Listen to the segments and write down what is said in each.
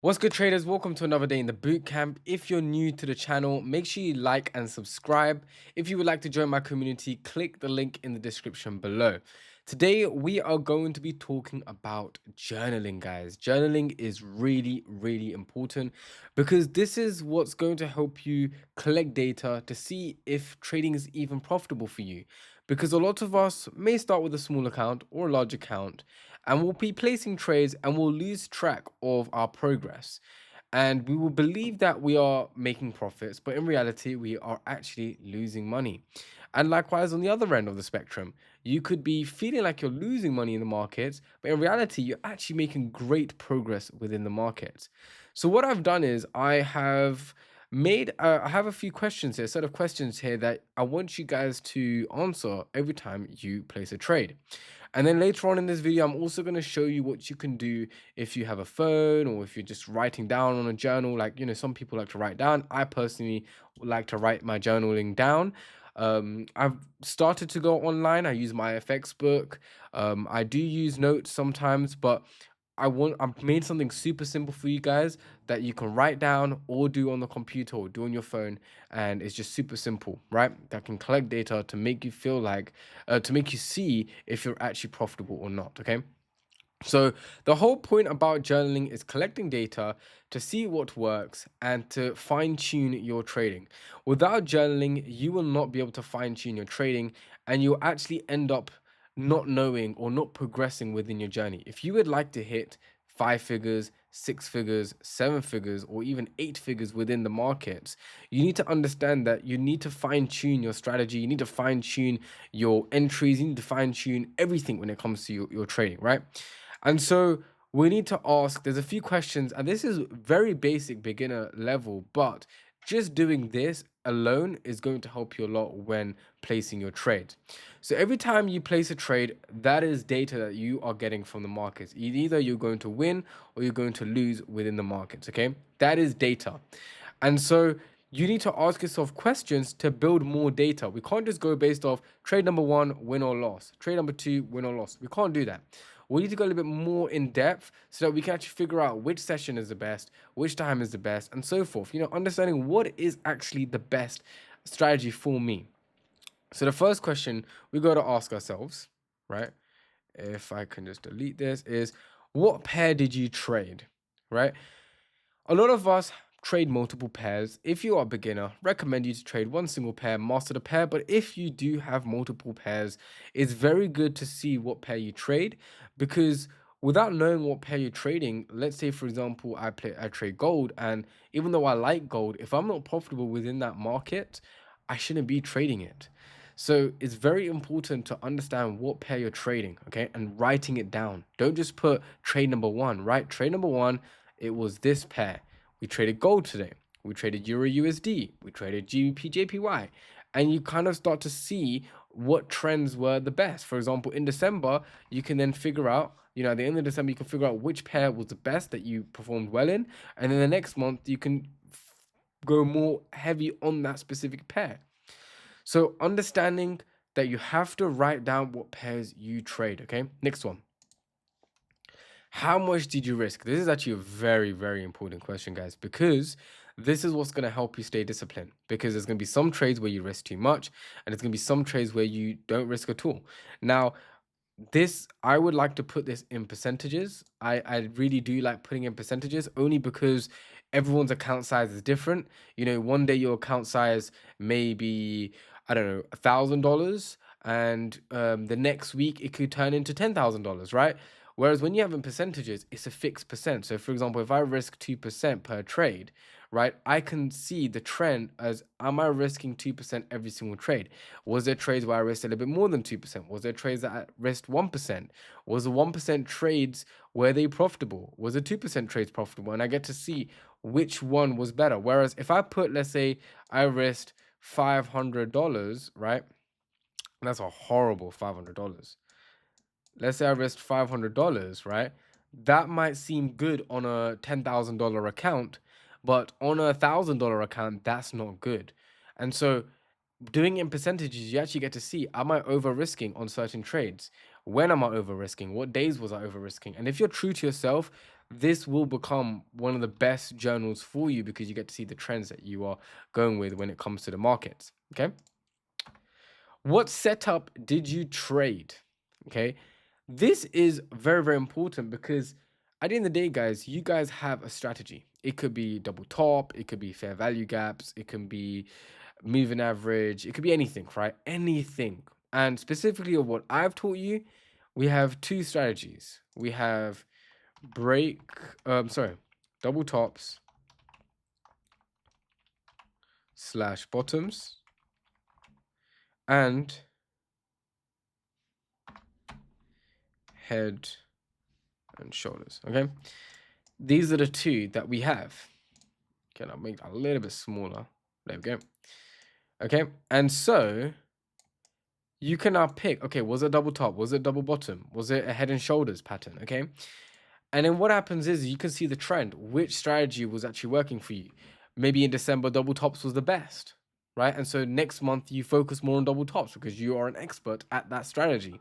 What's good, traders? Welcome to another day in the boot camp. If you're new to the channel, make sure you like and subscribe. If you would like to join my community, click the link in the description below. Today, we are going to be talking about journaling, guys. Journaling is really important because this is what's going to help you collect data to see if trading is even profitable for you. Because a lot of us may start with a small account or a large account and we'll be placing trades and we'll lose track of our progress. And we will believe that we are making profits, but in reality, we are actually losing money. And likewise, on the other end of the spectrum, you could be feeling like you're losing money in the markets, but in reality, you're actually making great progress within the markets. So, what I've done is I have a few questions here, a set of questions here that I want you guys to answer every time you place a trade. And then later on in this video, I'm also going to show you what you can do if you have a phone or if you're just writing down on a journal. Like, some people like to write down. I personally like to write my journaling down. I've started to go online. I use my FX book. I do use notes sometimes, but I've made something super simple for you guys that you can write down or do on the computer or do on your phone, and it's just super simple, right? That can collect data to make you feel like to make you see if you're actually profitable or not. Okay. So the whole point about journaling is collecting data to see what works and to fine tune your trading. Without journaling, you will not be able to fine tune your trading and you'll actually end up not knowing or not progressing within your journey. If you would like to hit five figures, six figures, seven figures, or even eight figures within the markets, you need to understand that you need to fine tune your strategy. You need to fine tune your entries. You need to fine tune everything when it comes to your trading, right? And so we need to ask, there's a few questions, and this is very basic beginner level, but just doing this alone is going to help you a lot when placing your trade. So every time you place a trade, that is data that you are getting from the markets. Either you're going to win or you're going to lose within the markets, okay? That is data. And so you need to ask yourself questions to build more data. We can't just go based off trade number one, win or loss, trade number two, win or loss. We can't do that. We need to go a little bit more in depth so that we can actually figure out which session is the best, which time is the best, and so forth. Understanding what is actually the best strategy for me. So the first question we got to ask ourselves, right? If I can just delete this, is what pair did you trade, right? A lot of us trade multiple pairs. If you are a beginner, recommend you to trade one single pair, master the pair. But if you do have multiple pairs, it's very good to see what pair you trade, because without knowing what pair you're trading, let's say for example, I trade gold, and even though I like gold, if I'm not profitable within that market, I shouldn't be trading it. So it's very important to understand what pair you're trading, okay, and writing it down. Don't just put trade number one, right? Trade number one, it was this pair. We traded gold today. We traded Euro USD. We traded GBP JPY. And you kind of start to see what trends were the best. For example, in December, you can then figure out, at the end of December, you can figure out which pair was the best that you performed well in. And then the next month, you can go more heavy on that specific pair. So understanding that you have to write down what pairs you trade. Okay. Next one. How much did you risk? This is actually a very important question, guys, because this is what's going to help you stay disciplined. Because there's going to be some trades where you risk too much, and there's going to be some trades where you don't risk at all. Now, this, I would like to put this in percentages. I really do like putting in percentages, only because everyone's account size is different. One day your account size may be, I don't know, $1,000, and the next week it could turn into $10,000, right? Whereas when you have in percentages, it's a fixed percent. So for example, if I risk 2% per trade, right, I can see the trend as, am I risking 2% every single trade? Was there trades where I risked a little bit more than 2%? Was there trades that I risked 1%? Was the 1% trades, were they profitable? Was the 2% trades profitable? And I get to see which one was better. Whereas if I put, let's say I risked $500, right? That's a horrible $500. Let's say I risked $500, right? That might seem good on a $10,000 account, but on a $1,000 account, that's not good. And so doing it in percentages, you actually get to see, am I over risking on certain trades? When am I over risking? What days was I over risking? And if you're true to yourself, this will become one of the best journals for you because you get to see the trends that you are going with when it comes to the markets. Okay. What setup did you trade? Okay. This is very, very important because at the end of the day, guys, you guys have a strategy. It could be double top, it could be fair value gaps, it can be moving average, it could be anything, right? Anything. And specifically of what I've taught you, we have two strategies. We have break, double tops slash bottoms and head and shoulders. Okay, these are the two that we have. Okay, I'll make it a little bit smaller. There we go. Okay, and so you can now pick, okay, was it double top? Was it double bottom? Was it a head and shoulders pattern? Okay, and then what happens is you can see the trend, which strategy was actually working for you. Maybe in December, double tops was the best, right? And so next month you focus more on double tops because you are an expert at that strategy.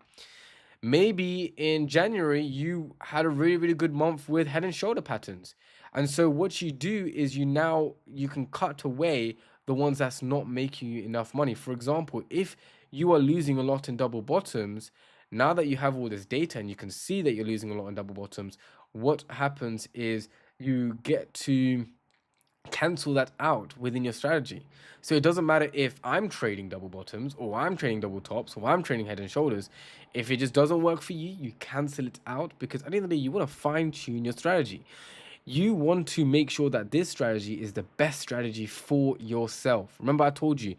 Maybe in January, you had a really, really good month with head and shoulder patterns. And so what you do is you can cut away the ones that's not making you enough money. For example, if you are losing a lot in double bottoms, now that you have all this data and you can see that you're losing a lot in double bottoms, what happens is you get to cancel that out within your strategy. So it doesn't matter if I'm trading double bottoms or I'm trading double tops or I'm trading head and shoulders. If it just doesn't work for you, you cancel it out because at the end of the day, you want to fine tune your strategy. You want to make sure that this strategy is the best strategy for yourself. Remember, I told you,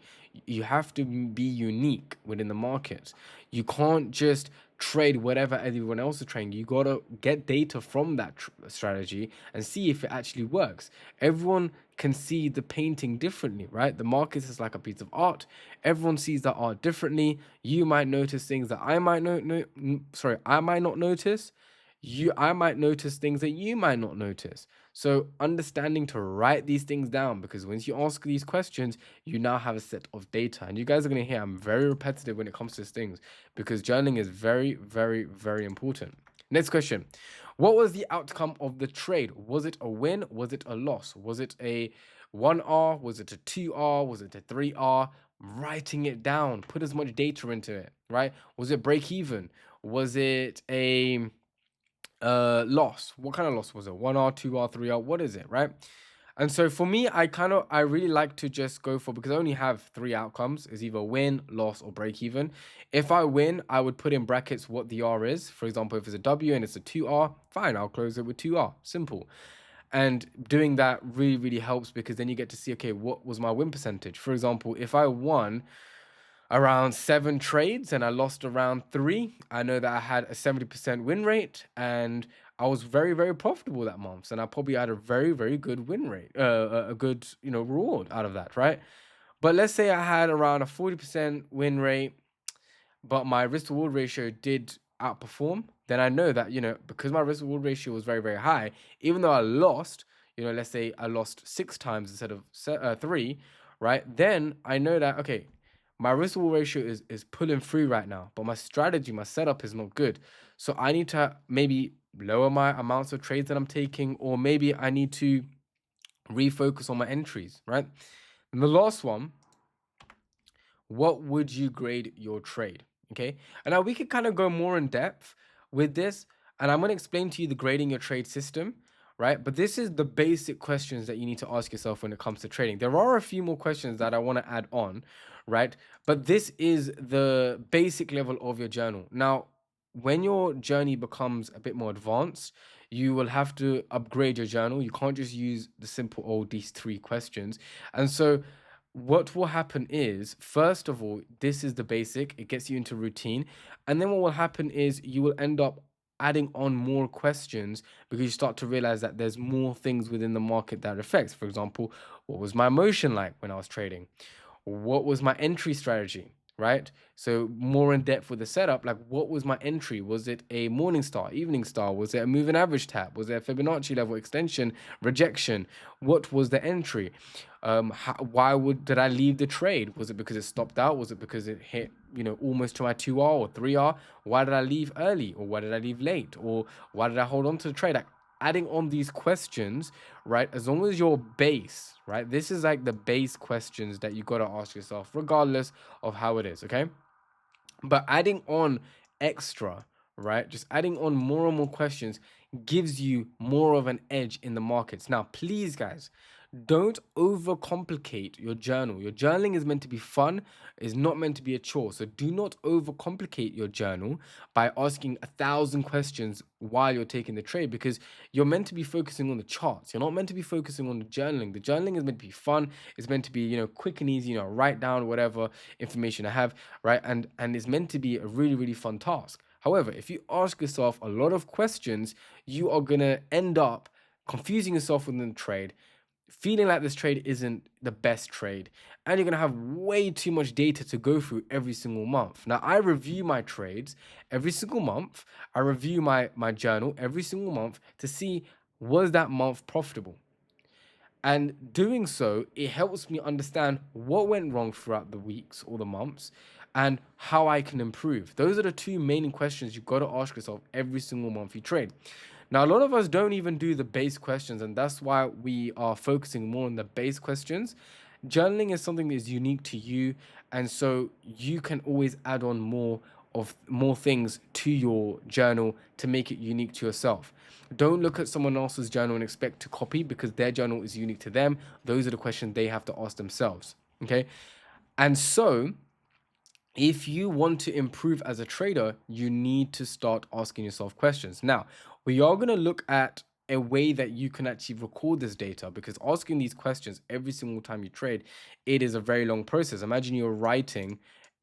you have to be unique within the market. You can't just trade whatever everyone else is trading. You got to get data from that strategy and see if it actually works. Everyone can see the painting differently, right? The market is like a piece of art. Everyone sees the art differently. You might notice things that I might I might not notice. I might notice things that you might not notice. So understanding to write these things down, because once you ask these questions, you now have a set of data. And you guys are going to hear I'm very repetitive when it comes to these things because journaling is very, very, very important. Next question. What was the outcome of the trade? Was it a win? Was it a loss? Was it a 1R? Was it a 2R? Was it a 3R? Writing it down. Put as much data into it, right? Was it break even? Was it a loss? What kind of loss was it? 1R, 2R, 3R? What is it, right? And so for me, I really like to just go for, because I only have three outcomes, is either win, loss, or break even. If I win, I would put in brackets what the R is. For example, if it's a W and it's a 2R, fine, I'll close it with 2R. Simple. And doing that really, really helps because then you get to see, okay, what was my win percentage? For example, if I won around 7 trades and I lost around 3, I know that I had a 70% win rate and I was very, very profitable that month. And I probably had a very, very good win rate, a good, reward out of that, right? But let's say I had around a 40% win rate, but my risk reward ratio did outperform, then I know that, because my risk reward ratio was very, very high, even though I lost, let's say I lost 6 times instead of 3, right? Then I know that, okay, my risk reward ratio is pulling through right now, but my strategy, my setup is not good. So I need to maybe lower my amounts of trades that I'm taking, or maybe I need to refocus on my entries, right? And the last one, what would you grade your trade? Okay. And now we could kind of go more in depth with this. And I'm going to explain to you the grading your trade system, right? But this is the basic questions that you need to ask yourself when it comes to trading. There are a few more questions that I want to add on, right? But this is the basic level of your journal. Now, when your journey becomes a bit more advanced, you will have to upgrade your journal. You can't just use the simple old these 3 questions. And so what will happen is, first of all, this is the basic, it gets you into routine. And then what will happen is you will end up adding on more questions because you start to realize that there's more things within the market that affects. For example, what was my emotion like when I was trading? What was my entry strategy, right? So more in depth with the setup, like what was my entry? Was it a morning star, evening star? Was it a moving average tap? Was it a Fibonacci level extension, rejection? What was the entry? Why did I leave the trade? Was it because it stopped out? Was it because it hit, almost to my 2R or 3R? Why did I leave early? Or why did I leave late? Or why did I hold on to the trade? Like, adding on these questions, right? As long as your base, right? This is like the base questions that you got to ask yourself, regardless of how it is, okay? But adding on extra, right? Just adding on more and more questions gives you more of an edge in the markets. Now, please, guys, don't overcomplicate your journal. Your journaling is meant to be fun, is not meant to be a chore. So do not overcomplicate your journal by asking 1,000 questions while you're taking the trade, because you're meant to be focusing on the charts. You're not meant to be focusing on the journaling. The journaling is meant to be fun. It's meant to be, quick and easy, write down whatever information I have, right? And it's meant to be a really, really fun task. However, if you ask yourself a lot of questions, you are going to end up confusing yourself within the trade, feeling like this trade isn't the best trade, and you're going to have way too much data to go through every single month. Now, I review my trades every single month. I review my journal every single month to see, was that month profitable? And doing so, it helps me understand what went wrong throughout the weeks or the months and how I can improve. Those are the two main questions you've got to ask yourself every single month you trade. Now, a lot of us don't even do the base questions, and that's why we are focusing more on the base questions. Journaling is something that is unique to you, and so you can always add on more things to your journal to make it unique to yourself. Don't look at someone else's journal and expect to copy, because their journal is unique to them. Those are the questions they have to ask themselves. Okay. And so, if you want to improve as a trader, you need to start asking yourself questions. Now, we are going to look at a way that you can actually record this data, because asking these questions every single time you trade, it is a very long process. Imagine you're writing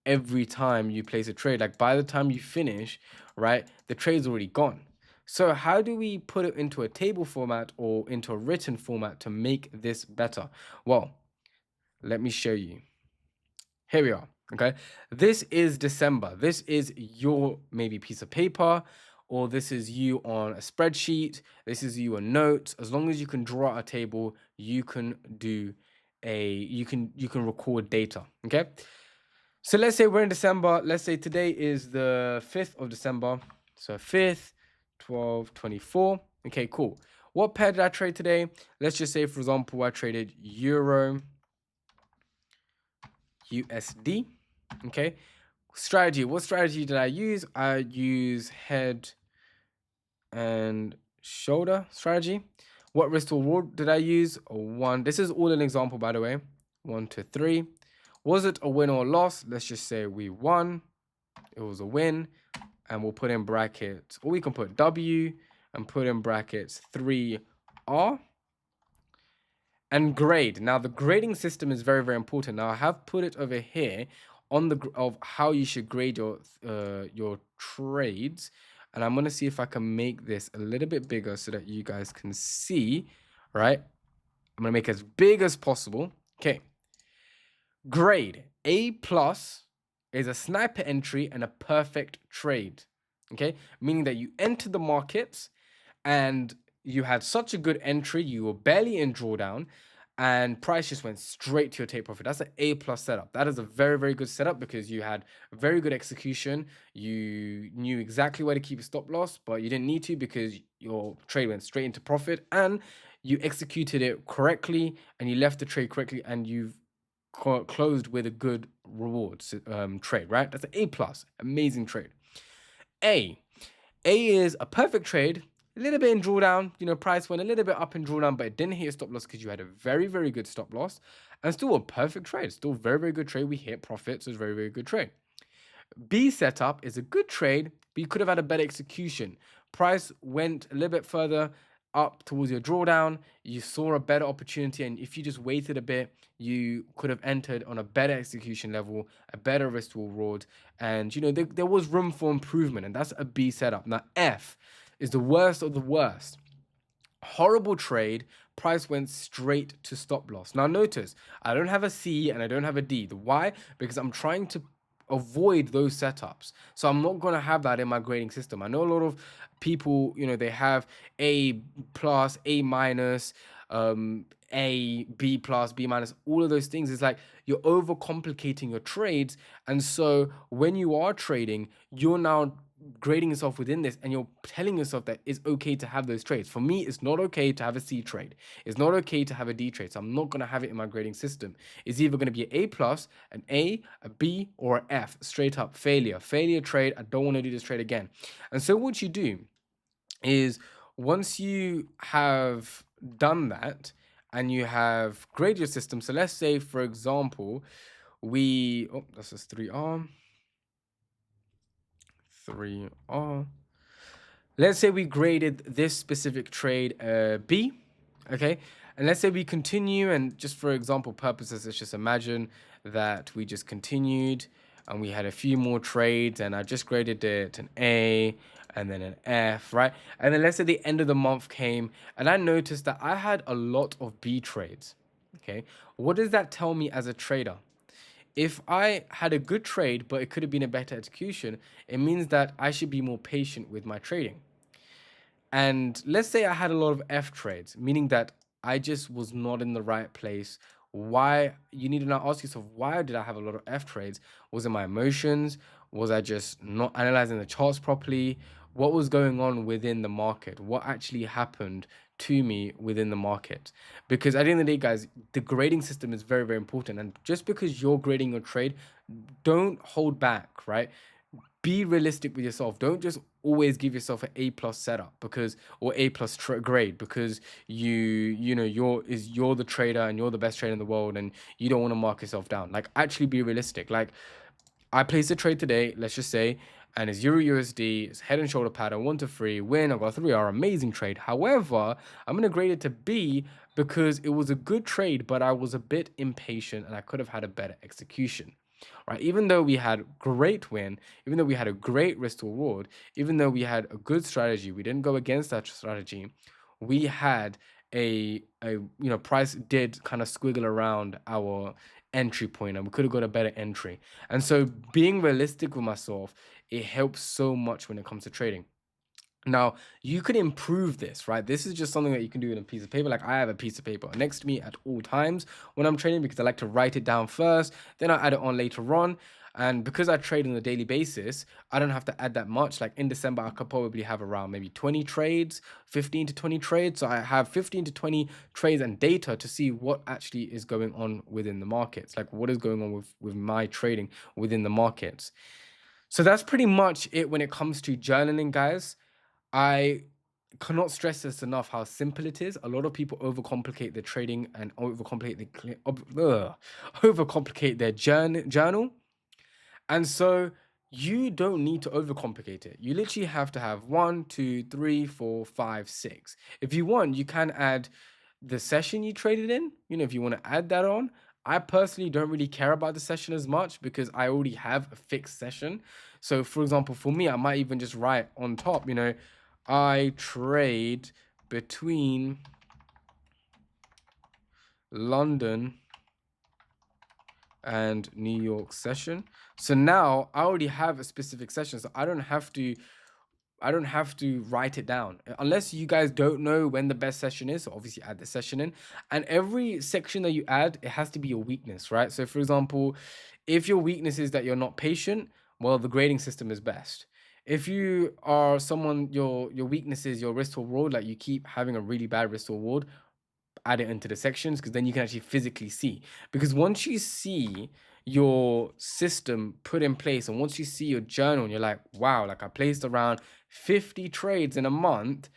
every time you place a trade. Like, by the time you finish, right, the trade's already gone. So how do we put it into a table format or into a written format to make this better? Well, let me show you. Here we are. Okay. This is December. This is your maybe piece of paper, or this is you on a spreadsheet. This is you on notes. As long as you can draw out a table, you can record data. Okay. So let's say we're in December. Let's say today is the 5th of December. So 5th, 12, 24. Okay, cool. What pair did I trade today? Let's just say, for example, I traded Euro USD. Okay. Strategy. What strategy did I use? I use head and shoulder strategy. What risk to reward did I use? One. This is all an example, by the way. 1 to 3. Was it a win or a loss? Let's just say we won. It was a win. And we'll put in brackets, or we can put W and put in brackets 3R. And grade. Now, the grading system is very, very important. Now, I have put it over here on of how you should grade your trades. And I'm going to see if I can make this a little bit bigger so that you guys can see, right? I'm going to make it as big as possible. Okay. Grade. A+ is a sniper entry and a perfect trade. Okay. Meaning that you entered the markets and you had such a good entry, you were barely in drawdown, and price just went straight to your take profit. That's an A+ setup. That is a very, very good setup, because you had very good execution. You knew exactly where to keep your stop loss, but you didn't need to, because your trade went straight into profit, and you executed it correctly, and you left the trade correctly, and you've closed with a good reward trade, right? That's an A+. Amazing trade. A is a perfect trade. A little bit in drawdown, price went a little bit up in drawdown, but it didn't hit your stop loss because you had a very, very good stop loss, and still a perfect trade. Still very, very good trade. We hit profit, so it's a very, very good trade. B setup is a good trade, but you could have had a better execution. Price went a little bit further up towards your drawdown. You saw a better opportunity, and if you just waited a bit, you could have entered on a better execution level, a better risk to reward, and there was room for improvement, and that's a B setup. Now, F is the worst of the worst. Horrible trade. Price went straight to stop loss. Now notice, I don't have a C and I don't have a D. Why? Because I'm trying to avoid those setups. So I'm not going to have that in my grading system. I know a lot of people, they have A+, A-, A, B+, B-, all of those things. It's like you're overcomplicating your trades. And so when you are trading, you're now grading yourself within this, and you're telling yourself that it's okay to have those trades. For me, it's not okay to have a C trade. It's not okay to have a D trade. So I'm not going to have it in my grading system. It's either going to be an A plus, an A, a B, or an F. Straight up failure. Failure trade. I don't want to do this trade again. And so what you do is, once you have done that and you have graded your system. So let's say, for example, that's just 3R. 3R. Let's say we graded this specific trade B, okay? And let's say we continue, and just for example purposes, let's just imagine that we just continued and we had a few more trades, and I just graded it an A and then an F, right? And then let's say the end of the month came and I noticed that I had a lot of B trades, okay? What does that tell me as a trader? If I had a good trade, but it could have been a better execution, it means that I should be more patient with my trading. And let's say I had a lot of F trades, meaning that I just was not in the right place. Why? You need to now ask yourself, why did I have a lot of F trades? Was it my emotions? Was I just not analyzing the charts properly? What was going on within the market? What actually happened to me within the market? Because at the end of the day, guys, the grading system is very, very important. And just because you're grading your trade, don't hold back, right? Be realistic with yourself. Don't just always give yourself an A plus setup, because, or A plus grade, because you know you're the trader and you're the best trader in the world, and you don't want to mark yourself down. Like, actually be realistic. Like, I placed a trade today, let's just say, and it's Euro USD, it's head and shoulder pattern, 1 to 3, win, I got 3R, amazing trade. However, I'm going to grade it to B because it was a good trade, but I was a bit impatient and I could have had a better execution. Right? Even though we had great win, even though we had a great risk to reward, even though we had a good strategy, we didn't go against that strategy. We had a price did kind of squiggle around our entry point, and we could have got a better entry. And so being realistic with myself, it helps so much when it comes to trading. Now, you could improve this, right? This is just something that you can do in a piece of paper. Like, I have a piece of paper next to me at all times when I'm trading, because I like to write it down first, then I add it on later on. And because I trade on a daily basis, I don't have to add that much. Like, in December, I could probably have around maybe 20 trades, 15 to 20 trades. So I have 15 to 20 trades and data to see what actually is going on within the markets. Like, what is going on with my trading within the markets. So that's pretty much it when it comes to journaling, guys. I cannot stress this enough how simple it is. A lot of people overcomplicate their trading and overcomplicate their journal. And so you don't need to overcomplicate it. You literally have to have 1, 2, 3, 4, 5, 6. If you want, you can add the session you traded in. If you want to add that on. I personally don't really care about the session as much because I already have a fixed session. So, for example, for me, I might even just write on top, I trade between London and New York session. So now I already have a specific session, so I don't have to write it down. Unless you guys don't know when the best session is, so obviously add the session in. And every section that you add, it has to be a weakness, right? So for example, if your weakness is that you're not patient, well, the grading system is best. If you are someone, your weakness is your risk to reward, like you keep having a really bad risk to reward, add it into the sections, because then you can actually physically see. Because once you see your system put in place, and once you see your journal and you're like, wow, like I placed around 50 trades in a month,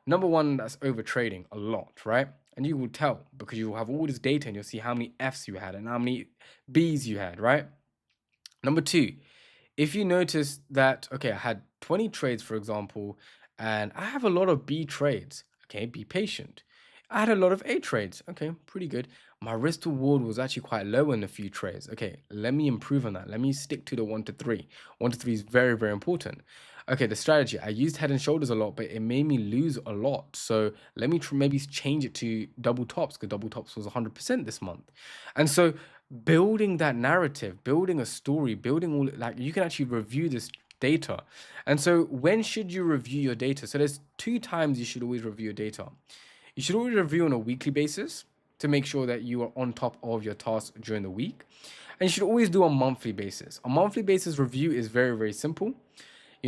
number one, that's over trading a lot, right? And you will tell, because you will have all this data and you'll see how many Fs you had and how many Bs you had, right? Number two, if you notice that, okay, I had 20 trades, for example, and I have a lot of B trades, okay, be patient. I had a lot of A trades, okay, pretty good. My risk to reward was actually quite low in a few trades. Okay, let me improve on that. Let me stick to the 1 to 3. 1 to 3 is very, very important. Okay, the strategy, I used head and shoulders a lot, but it made me lose a lot. So let me maybe change it to double tops, because double tops was 100% this month. And so building that narrative, building a story, building all, like, you can actually review this data. And so when should you review your data? So there's 2 times you should always review your data. You should always review on a weekly basis to make sure that you are on top of your tasks during the week. And you should always do a monthly basis. A monthly basis review is very, very simple.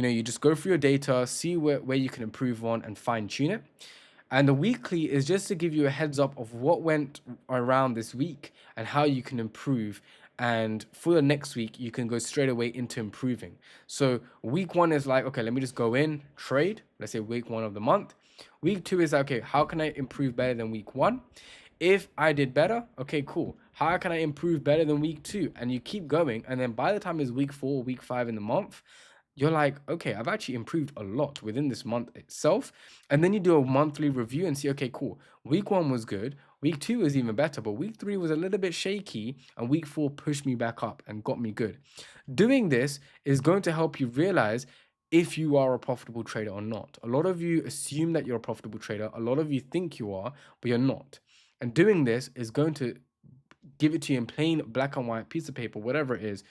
you just go through your data, see where you can improve on and fine tune it. And the weekly is just to give you a heads up of what went around this week and how you can improve. And for the next week, you can go straight away into improving. So week one is like, okay, let me just go in, trade. Let's say week one of the month. Week two is, okay, how can I improve better than week one? If I did better, okay, cool. How can I improve better than week two? And you keep going. And then by the time it's week 4, week 5 in the month, you're like, okay, I've actually improved a lot within this month itself. And then you do a monthly review and see, okay, cool. Week 1 was good. Week 2 was even better, but week 3 was a little bit shaky. And week 4 pushed me back up and got me good. Doing this is going to help you realize if you are a profitable trader or not. A lot of you assume that you're a profitable trader. A lot of you think you are, but you're not. And doing this is going to give it to you in plain black and white piece of paper, whatever it is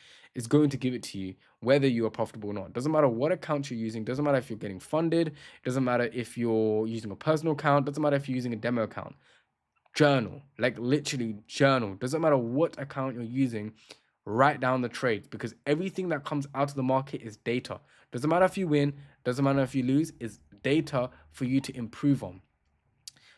going to give it to you whether you are profitable or not. Doesn't matter what account you're using, doesn't matter if you're getting funded, doesn't matter if you're using a personal account, doesn't matter if you're using a demo account. Journal, like literally journal. Doesn't matter what account you're using, write down the trades, because everything that comes out of the market is data. Doesn't matter if you win, doesn't matter if you lose, it's data for you to improve on.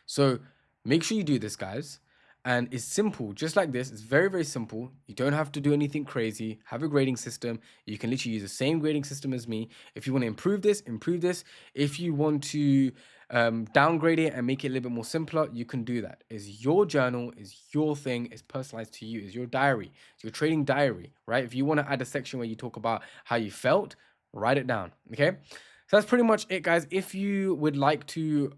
So make sure you do this, guys. And it's simple, just like this. It's very, very simple. You don't have to do anything crazy. Have a grading system. You can literally use the same grading system as me. If you want to improve this, improve this. If you want to downgrade it and make it a little bit more simpler, you can do that. It's your journal, it's your thing, it's personalized to you, it's your diary, it's your trading diary, right? If you want to add a section where you talk about how you felt, write it down, okay? So that's pretty much it, guys. If you would like to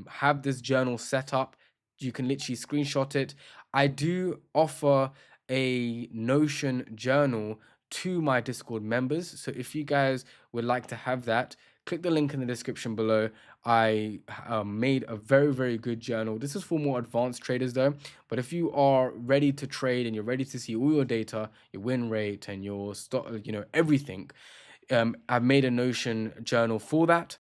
have this journal set up, you can literally screenshot it. I do offer a Notion journal to my Discord members. So if you guys would like to have that, click the link in the description below. I made a very, very good journal. This is for more advanced traders though. But if you are ready to trade and you're ready to see all your data, your win rate and your stock, everything, I've made a Notion journal for that.